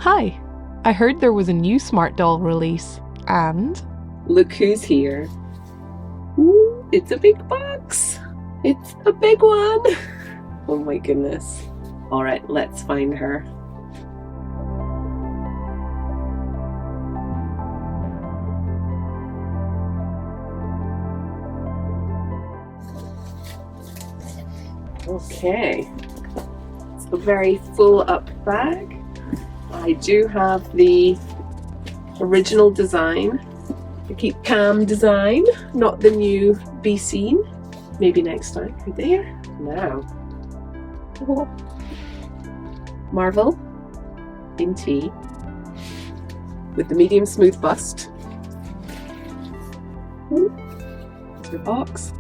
Hi, I heard there was a new Smart Doll release, and look who's here. Ooh, it's a big box. It's a big one. Oh my goodness. All right, let's find her. Okay, it's a very full up bag. I do have the original design, the Keep Calm design, not the new Be Seen. Maybe next time. Right there. Now. Oh. Marvel in tea with the medium smooth bust. Here's your box.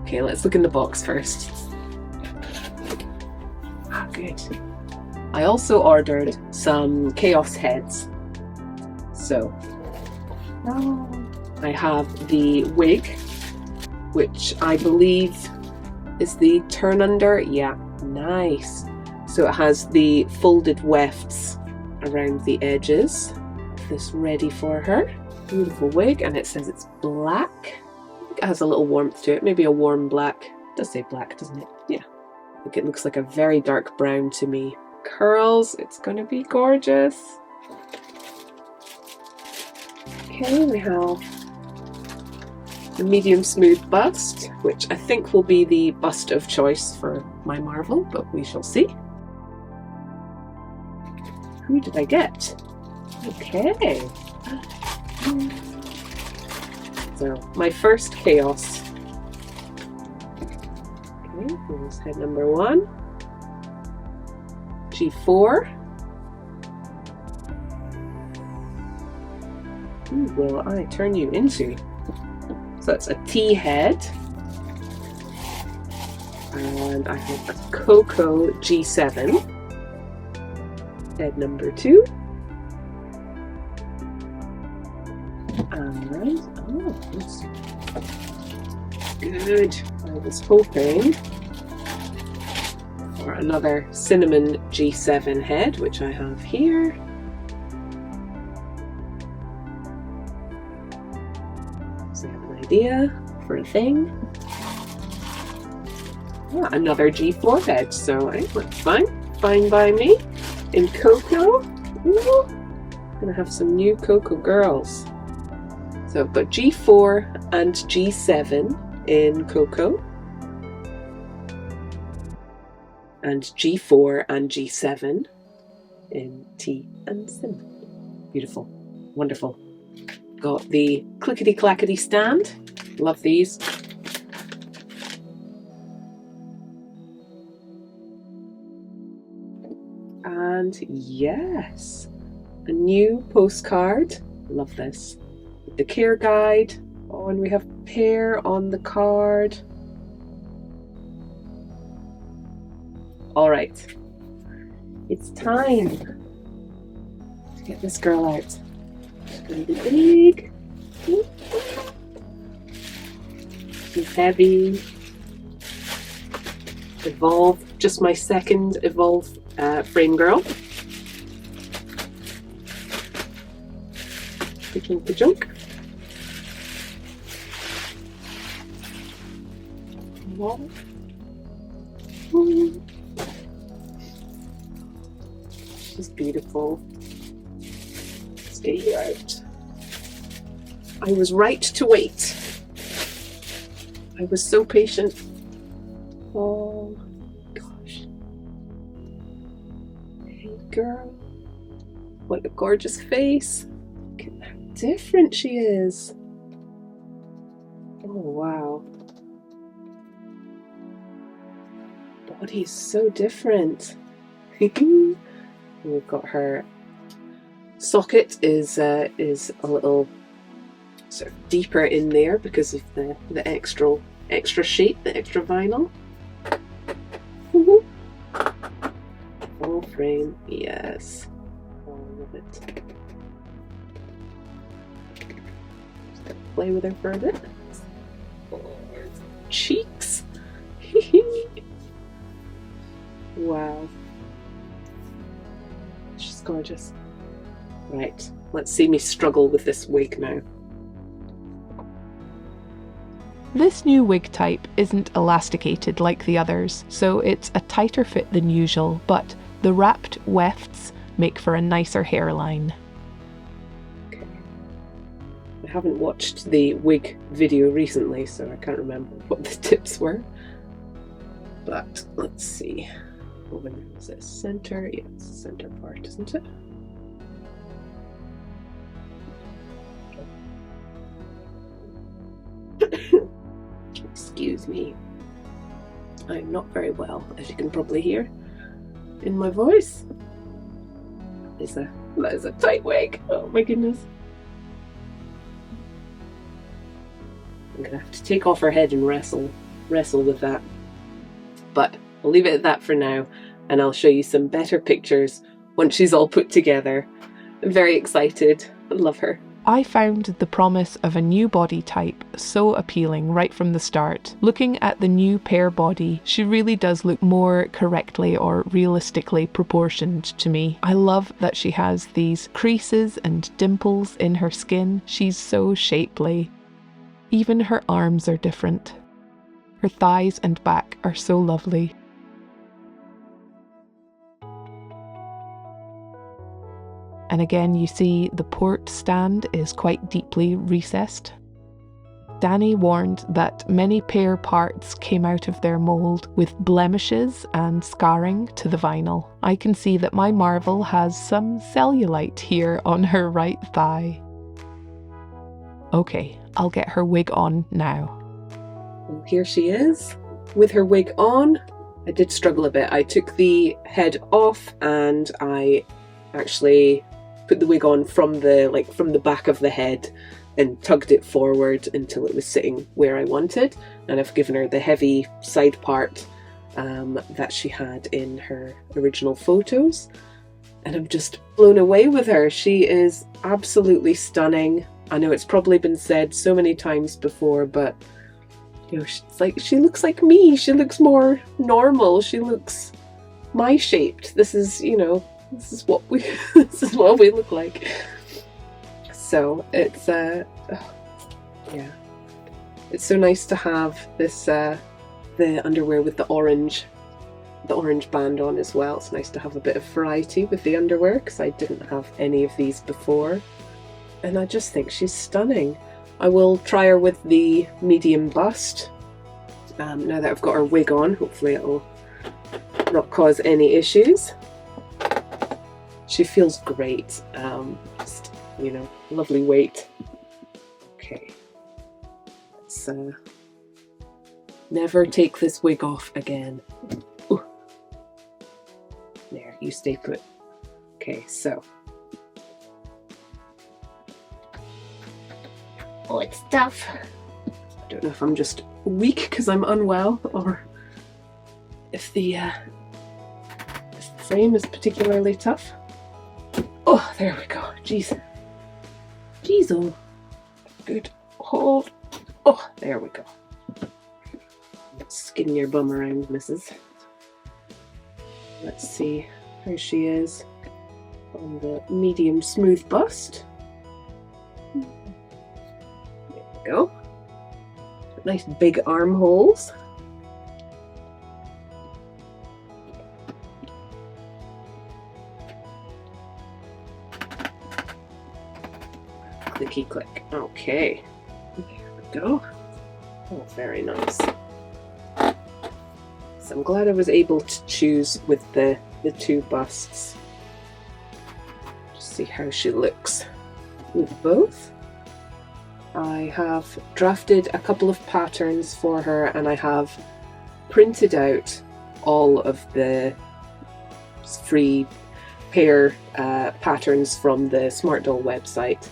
Okay, let's look in the box first. Ah, good. I also ordered some chaos heads. So I have the wig, which I believe is the turn under. Yeah, nice. So it has the folded wefts around the edges. This ready for her. Beautiful wig, and it says it's black. It has a little warmth to it, maybe a warm black. It does say black, doesn't it? Yeah. I think it looks like a very dark brown to me. Curls, it's gonna be gorgeous. Okay, we have the medium smooth bust, which I think will be the bust of choice for my Marvel, but we shall see. Who did I get? Okay. So, my first chaos. Okay, here's head number 1. G4. Who will I turn you into? So it's a T head. And I have a Coco G7. Head number 2. And, oh, that's good. I was hoping for another cinnamon G7 head, which I have here. So I have an idea for a thing. Yeah, another G4 head, so that's fine. Fine by me. In Coco. Ooh, gonna have some new Coco girls. So I've got G4 and G7 in Coco. And G4 and G7 in tea and cinnamon. Beautiful. Wonderful. Got the clickety-clackety stand. Love these. And yes, a new postcard. Love this. With the care guide. Oh, and we have Pear on the card. All right. It's time to get this girl out. It's going to be big. She's heavy. Evolve. Just my second Evolve frame girl. Picking the junk. She's beautiful. Let's get you out. I was right to wait. I was so patient. Oh gosh. Hey girl. What a gorgeous face. Look at how different she is. Oh wow. Body's so different. We've got her socket is a little sort of deeper in there because of the extra sheet, the extra vinyl. Full frame, yes. Oh, I love it. Just play with her for a bit. Oh, cheeks. Wow. She's gorgeous. Right, let's see me struggle with this wig now. This new wig type isn't elasticated like the others, so it's a tighter fit than usual, but the wrapped wefts make for a nicer hairline. Okay. I haven't watched the wig video recently, so I can't remember what the tips were. But let's see. Is it center? Yeah, it's the center part, isn't it? Excuse me. I'm not very well, as you can probably hear in my voice. That is a tight wig. Oh my goodness. I'm gonna have to take off her head and wrestle with that. But I'll leave it at that for now, and I'll show you some better pictures once she's all put together. I'm very excited. I love her. I found the promise of a new body type so appealing right from the start. Looking at the new Pear body, she really does look more correctly or realistically proportioned to me. I love that she has these creases and dimples in her skin. She's so shapely. Even her arms are different. Her thighs and back are so lovely. And again, you see the port stand is quite deeply recessed. Danny warned that many Pear parts came out of their mould with blemishes and scarring to the vinyl. I can see that my Marvel has some cellulite here on her right thigh. Okay, I'll get her wig on now. Well, here she is with her wig on. I did struggle a bit. I took the head off and I actually put the wig on from the back of the head and tugged it forward until it was sitting where I wanted. And I've given her the heavy side part that she had in her original photos. And I'm just blown away with her. She is absolutely stunning. I know it's probably been said so many times before, but you know, she looks like me. She looks more normal. She looks my shaped. This is what we look like. So it's it's so nice to have this the underwear with the orange band on as well. It's nice to have a bit of variety with the underwear because I didn't have any of these before, and I just think she's stunning. I will try her with the medium bust now that I've got her wig on. Hopefully it will not cause any issues. She feels great. Just, lovely weight. Okay. Let's never take this wig off again. Ooh. There, you stay put. Okay, so. Oh, it's tough. I don't know if I'm just weak because I'm unwell or if the frame is particularly tough. Oh, there we go. Jeez. Jeez, oh. Good. Hold. Oh, there we go. Skin your bum around, missus. Let's see how she is on the medium smooth bust. There we go. Nice big armholes. Clicky click. Okay. There we go. Oh, very nice. So I'm glad I was able to choose with the two busts. Just see how she looks with both. I have drafted a couple of patterns for her and I have printed out all of the free Pear patterns from the Smart Doll website.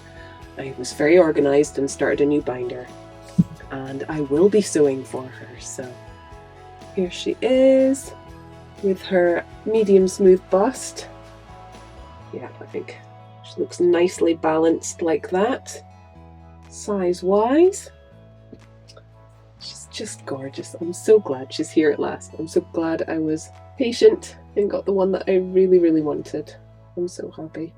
I was very organised and started a new binder, and I will be sewing for her. So here she is with her medium smooth bust. Yeah, I think she looks nicely balanced like that. Size wise, she's just gorgeous. I'm so glad she's here at last. I'm so glad I was patient and got the one that I really, really wanted. I'm so happy.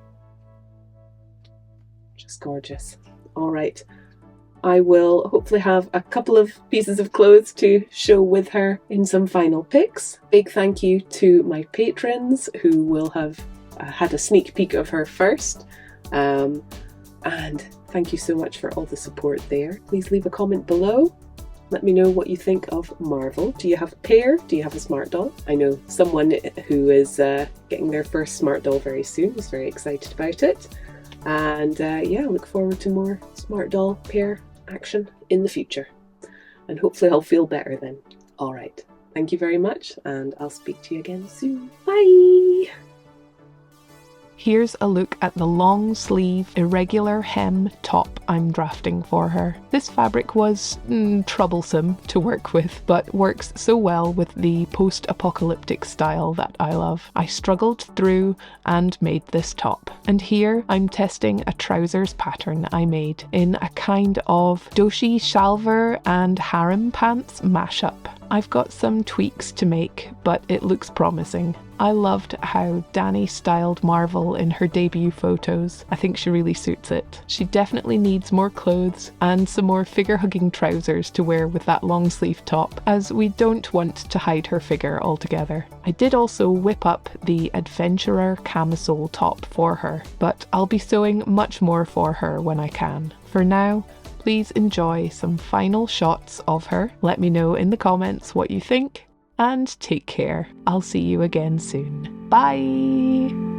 Just gorgeous. All right. I will hopefully have a couple of pieces of clothes to show with her in some final pics. Big thank you to my patrons who will have had a sneak peek of her first. And thank you so much for all the support there. Please leave a comment below. Let me know what you think of Marvel. Do you have a Pear? Do you have a smart doll? I know someone who is getting their first smart doll very soon. Is very excited about it. And yeah, look forward to more smart doll Pear action in the future. And hopefully I'll feel better then. All right. Thank you very much, and I'll speak to you again soon. Bye! Here's a look at the long sleeve, irregular hem top I'm drafting for her. This fabric was troublesome to work with, but works so well with the post-apocalyptic style that I love. I struggled through and made this top. And here I'm testing a trousers pattern I made in a kind of doshi shalvar and harem pants mashup. I've got some tweaks to make, but it looks promising. I loved how Dani styled Marvel in her debut photos. I think she really suits it. She definitely needs more clothes and some more figure-hugging trousers to wear with that long sleeve top, as we don't want to hide her figure altogether. I did also whip up the Adventurer camisole top for her, but I'll be sewing much more for her when I can. For now, please enjoy some final shots of her. Let me know in the comments what you think, and take care. I'll see you again soon. Bye!